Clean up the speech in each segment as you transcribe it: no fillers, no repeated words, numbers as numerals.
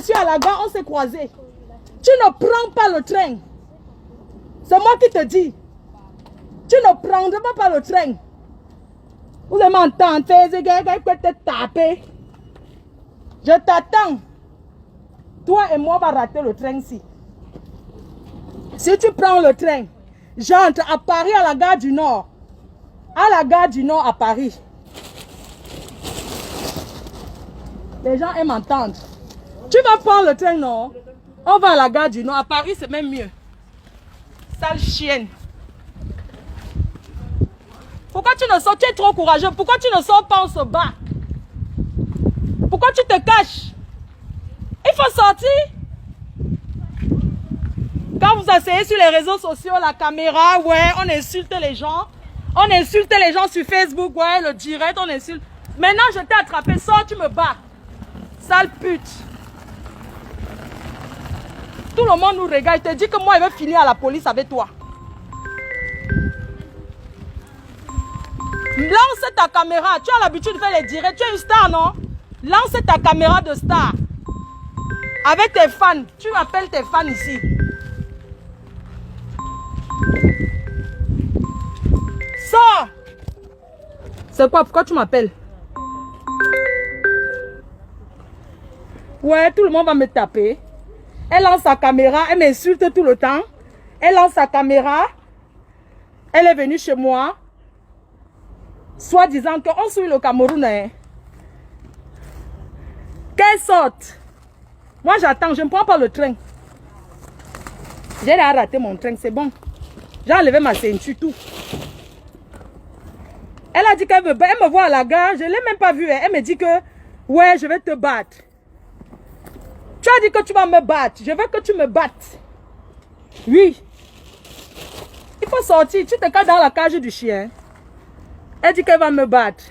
je suis à la gare, on s'est croisés. Tu ne prends pas le train. C'est moi qui te dis. Tu ne prendras pas le train. Vous allez m'entendre, te taper. Je t'attends. Toi et moi, on va rater le train ici. Si tu prends le train, j'entre à Paris, à la gare du Nord. À la gare du Nord, à Paris. Les gens aiment m'entendre. Tu vas prendre le train, non? On va à la gare du Nord. À Paris, c'est même mieux. Sale chienne. Pourquoi tu ne sors? Tu es trop courageux. Pourquoi tu ne sors pas, on se bat? Pourquoi tu te caches? Il faut sortir. Quand vous asseyez sur les réseaux sociaux, la caméra, ouais, on insulte les gens. On insulte les gens sur Facebook, ouais, le direct, on insulte. Maintenant, je t'ai attrapé, sors, tu me bats. Sale pute. Tout le monde nous regarde. Il te dit que moi, il veut finir à la police avec toi. Lance ta caméra. Tu as l'habitude de faire les directs. Tu es une star, non? Lance ta caméra de star. Avec tes fans. Tu appelles tes fans ici. Sors. C'est quoi? Pourquoi tu m'appelles? Ouais, tout le monde va me taper. Elle lance sa caméra. Elle m'insulte tout le temps. Elle lance sa caméra. Elle est venue chez moi. Soit disant qu'on suit le Cameroun. Hein. Qu'elle sorte. Moi j'attends, je ne prends pas le train. J'ai déjà raté mon train, c'est bon. J'ai enlevé ma ceinture, tout. Elle a dit qu'elle me voit à la gare, je ne l'ai même pas vue. Elle me dit que, ouais, je vais te battre. Tu as dit que tu vas me battre, je veux que tu me battes. Oui. Il faut sortir, tu te caches dans la cage du chien. Elle dit qu'elle va me battre.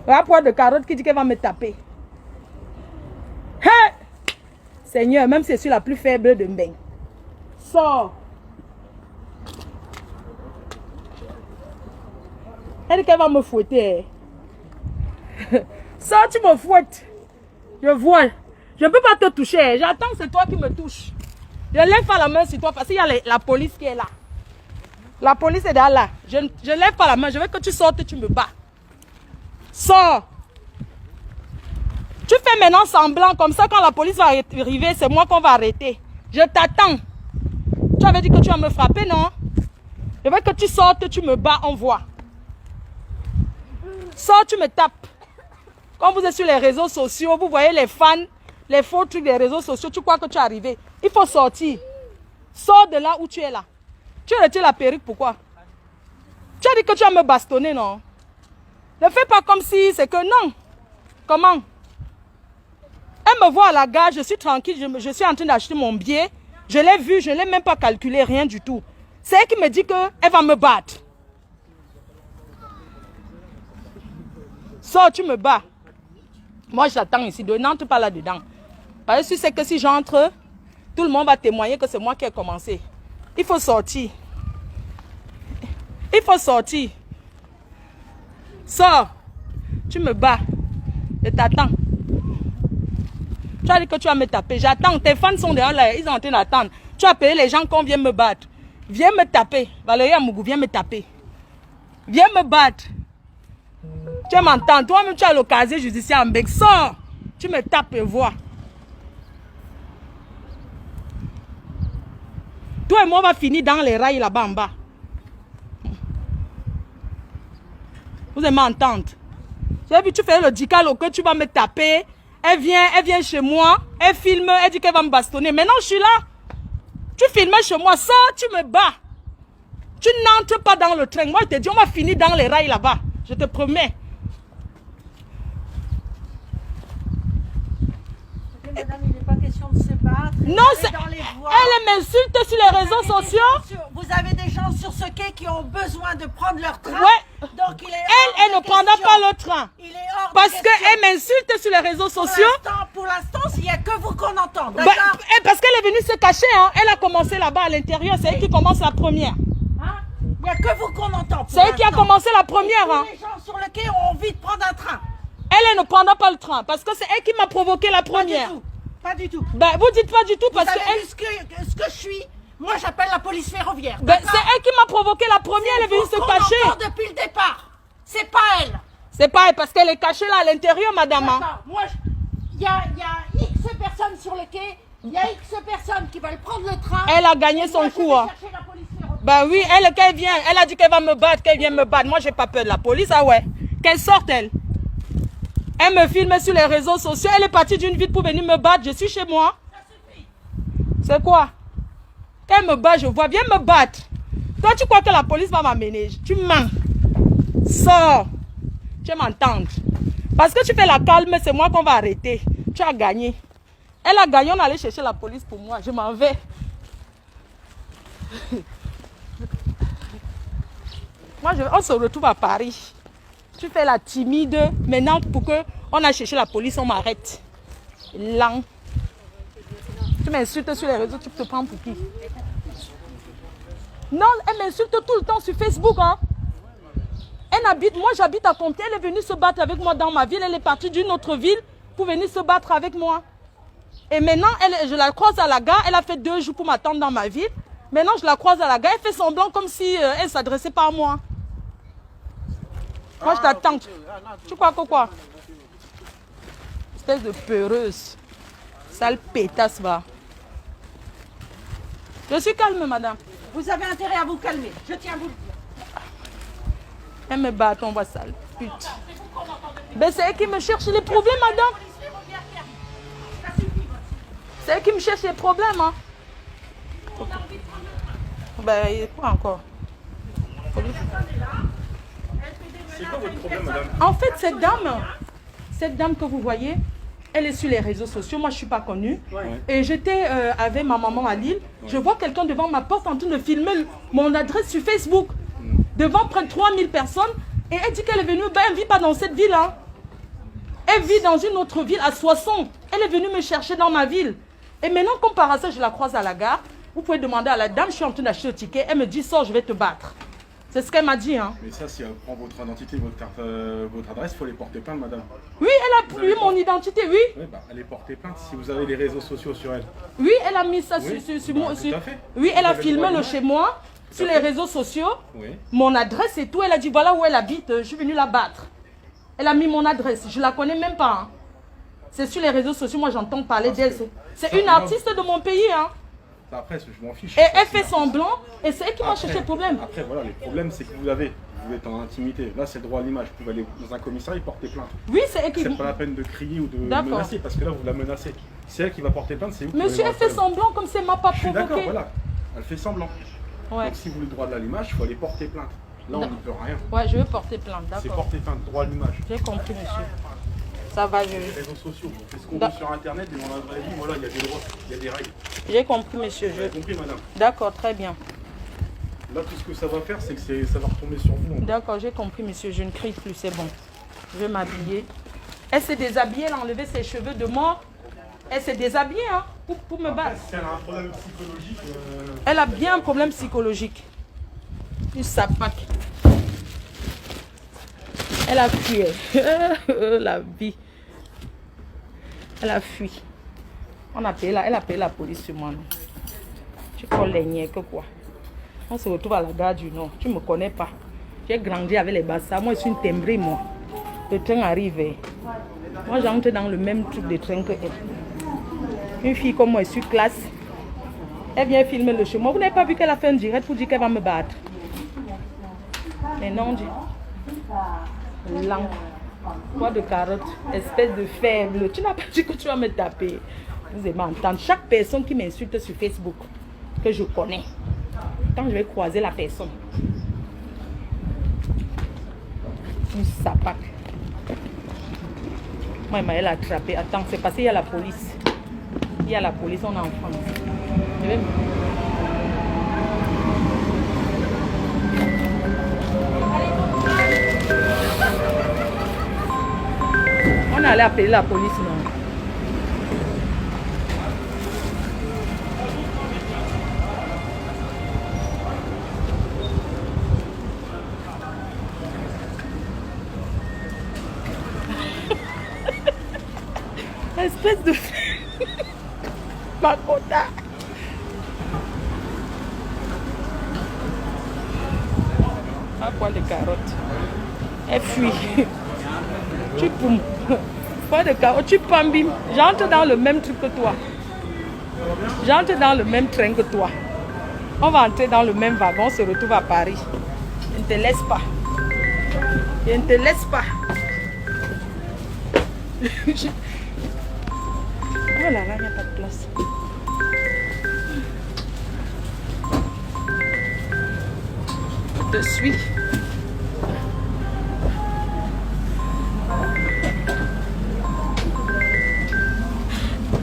La poire de carotte qui dit qu'elle va me taper. Hey! Seigneur, même si je suis la plus faible de Mbeng. Sors. Elle dit qu'elle va me fouetter. Sors, tu me fouettes. Je vois. Je ne peux pas te toucher. J'attends, c'est toi qui me touches. Je lève pas la main sur toi parce qu'il y a la police qui est là. La police est là. Je lève pas la main. Je veux que tu sortes et tu me bats. Sors. Tu fais maintenant semblant. Comme ça, quand la police va arriver, c'est moi qu'on va arrêter. Je t'attends. Tu avais dit que tu vas me frapper, non? Je veux que tu sortes et tu me bats. On voit. Sors, tu me tapes. Quand vous êtes sur les réseaux sociaux, vous voyez les fans, les faux trucs des réseaux sociaux, tu crois que tu es arrivé. Il faut sortir. Sors de là où tu es là. Tu retires la perruque, pourquoi? Tu as dit que tu vas me bastonner, non? Ne fais pas comme si c'est que non. Comment? Elle me voit à la gare, je suis tranquille, je suis en train d'acheter mon billet. Je l'ai vu, je ne l'ai même pas calculé, rien du tout. C'est elle qui me dit qu'elle va me battre. Sors, tu me bats. Moi, j'attends ici, n'entre pas là-dedans. Parce que tu sais que si j'entre, tout le monde va témoigner que c'est moi qui ai commencé. Il faut sortir. Il faut sortir. Sors. Tu me bats. Je t'attends. Tu as dit que tu vas me taper. J'attends. Tes fans sont derrière là. Ils sont en train d'attendre. Tu as appelé les gens qu'on vient me battre. Viens me taper. Valérie Amougou, viens me taper. Viens me battre. Tu m'entends. Toi-même, tu as le casier judiciaire en bec. Sors. Tu me tapes et vois. Toi et moi, on va finir dans les rails là-bas en bas. Vous allez m'entendre. J'ai vu, tu fais le dicalo que tu vas me taper. Elle vient chez moi. Elle filme. Elle dit qu'elle va me bastonner. Maintenant, je suis là. Tu filmes chez moi. Sors, tu me bats. Tu n'entres pas dans le train. Moi, je te dis, on va finir dans les rails là-bas. Je te promets. Madame, il n'est pas question de se battre. Non, elle m'insulte sur les réseaux sociaux. Vous avez des gens sur ce quai qui ont besoin de prendre leur train. Ouais. Donc elle ne prendra pas le train. Il est hors parce de qu'elle m'insulte sur les réseaux sociaux. Pour l'instant, il n'y a que vous qu'on entend. Bah, parce qu'elle est venue se cacher. Hein. Elle a commencé là-bas à l'intérieur. C'est elle qui commence la première. Hein? Il n'y a que vous qu'on entend. C'est elle qui a commencé la première. Tous les gens sur le quai ont envie de prendre un train. Elle ne prendra pas le train parce que c'est elle qui m'a provoqué la première. Pas du tout. Ben, vous dites pas du tout parce Vous que savez elle... ce que je suis. Moi, j'appelle la police ferroviaire. Ben, c'est elle qui m'a provoqué la première, elle est venue se cacher. Depuis le départ. C'est pas elle. C'est pas elle parce qu'elle est cachée là à l'intérieur, madame. Moi, il y a X personnes sur le quai. Il y a X personnes qui veulent prendre le train. Elle a gagné son coup. Hein. Ben oui, elle, qu'elle vient, elle a dit qu'elle va me battre, qu'elle vient me battre. Moi, j'ai pas peur de la police, ah ouais. Qu'elle sorte, elle. Elle me filme sur les réseaux sociaux. Elle est partie d'une ville pour venir me battre. Je suis chez moi. C'est quoi? Qu'elle me bat, je vois bien me battre. Toi, tu crois que la police va m'amener? Tu mens. Sors. Tu vas m'entendre. Parce que tu fais la calme, c'est moi qu'on va arrêter. Tu as gagné. Elle a gagné, on allait chercher la police pour moi. Je m'en vais. Moi, on se retrouve à Paris. Tu fais la timide. Maintenant, pour qu'on a cherché la police, on m'arrête. Lent. Tu m'insultes sur les réseaux, tu te prends pour qui? Non, elle m'insulte tout le temps sur Facebook. Hein. Moi, j'habite à Compiègne. Elle est venue se battre avec moi dans ma ville. Elle est partie d'une autre ville pour venir se battre avec moi. Et maintenant, je la croise à la gare. Elle a fait 2 jours pour m'attendre dans ma ville. Maintenant, je la croise à la gare. Elle fait semblant comme si elle ne s'adressait pas à moi. Moi, je t'attends. Tu crois que quoi? Espèce de peureuse. Sale pétasse, va. Je suis calme, madame. Vous avez intérêt à vous calmer. Je tiens à vous le dire. Elle me bat, on voit sale pute. Ben, c'est elle qui me cherche les problèmes, madame. C'est elle qui me cherche les problèmes, hein. Ben, quoi encore? C'est quoi votre problème, madame? En fait, cette dame que vous voyez, elle est sur les réseaux sociaux. Moi, je ne suis pas connue. Ouais. Et j'étais avec ma maman à Lille. Ouais. Je vois quelqu'un devant ma porte en train de filmer mon adresse sur Facebook. Devant près de 3000 personnes. Et elle dit qu'elle est venue. Ben, elle ne vit pas dans cette ville. Hein. Elle vit dans une autre ville à Soissons. Elle est venue me chercher dans ma ville. Et maintenant, comme par hasard, je la croise à la gare. Vous pouvez demander à la dame, je suis en train d'acheter le ticket. Elle me dit, sors, je vais te battre. C'est ce qu'elle m'a dit. Hein. Mais ça, si elle prend votre identité, votre adresse, il faut les porter plainte, madame. Oui, elle a eu mon identité, oui. Oui, bah, elle est portée plainte si vous avez les réseaux sociaux sur elle. Oui, elle a mis ça oui, sur bah, moi. tout à fait. Oui, elle a filmé le chez moi, sur les réseaux sociaux. Oui. Mon adresse et tout. Elle a dit, voilà où elle habite, je suis venue la battre. Elle a mis mon adresse, je ne la connais même pas. Hein. C'est sur les réseaux sociaux, moi j'entends parler d'elle. C'est une artiste de mon pays. Hein. Après, je m'en fiche. Et elle fait semblant, et c'est elle qui m'a cherché le problème. Après, voilà, le problème c'est que vous êtes en intimité. Là, c'est le droit à l'image. Vous pouvez aller dans un commissariat et porter plainte. Oui, c'est elle qui... C'est pas la peine de crier ou de menacer, parce que là, vous la menacez. C'est elle qui va porter plainte, c'est vous. Monsieur, elle fait semblant comme si elle m'a pas provoqué. D'accord, voilà. Elle fait semblant. Ouais. Donc, si vous voulez le droit de l'image, il faut aller porter plainte. Là, on n'y peut rien. Ouais, je vais porter plainte, d'accord. C'est porter plainte, droit à l'image. J'ai compris, monsieur. Ça va, je... Les réseaux sociaux, on fait ce qu'on veut sur Internet, mais dans la vraie vie, voilà, il y a des droits, il y a des règles. J'ai compris, monsieur. J'ai compris, madame. D'accord, très bien. Là, tout ce que ça va faire, c'est que ça va retomber sur vous. D'accord, j'ai compris, monsieur. Je ne crie plus, c'est bon. Je vais m'habiller. Elle s'est déshabillée, elle a enlevé ses cheveux de mort. Elle s'est déshabillée, hein, pour me battre. Elle a un problème psychologique. Elle a bien un problème psychologique. Une sapaque. Elle a fui. La vie. Elle a fui. Elle a payé la police sur moi. Non. Tu colles les niais que quoi. On se retrouve à la gare du Nord. Tu ne me connais pas. J'ai grandi avec les bassards. Moi, je suis une timbrée, moi. Le train arrive. Moi, j'entre dans le même truc de train que elle. Une fille comme moi, je suis classe. Elle vient filmer le chemin. Vous n'avez pas vu qu'elle a fait un direct pour dire qu'elle va me battre. Mais non, Dieu. Lent. Quoi de carotte, espèce de faible. Tu n'as pas dit que tu vas me taper. Vous allez m'entendre. Chaque personne qui m'insulte sur Facebook, que je connais, quand je vais croiser la personne, une sapac. Moi, elle m'a attrapé. Attends, c'est parce qu'il y a la police. Il y a la police, on est en France. Je vais... On allait appeler la police, non? Espèce de... Makota. À quoi les carottes? Elle fuit. Tu poum. Pas de carottes, tu pambim. J'entre dans le même truc que toi. J'entre dans le même train que toi. On va entrer dans le même wagon, on se retrouve à Paris. Je ne te laisse pas. Je ne te laisse pas. Oh là là, il n'y a pas de place. Je te suis.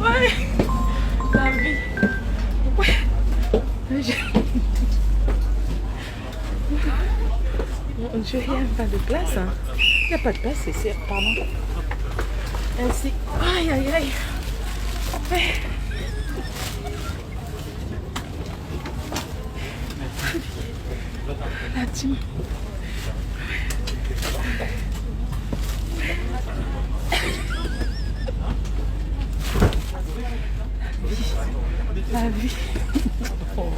Ouais. La vie. Ouais. Je n'ai pas de place. Hein. Il n'y a pas de place ici, pardon. Ainsi. Aïe, aïe, aïe. Ouais. La team. La vie. Oh.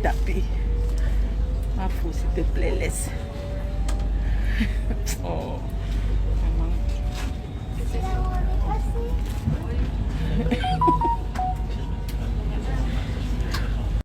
Taper. Ma fou, s'il te plaît, laisse. Oh. Maman.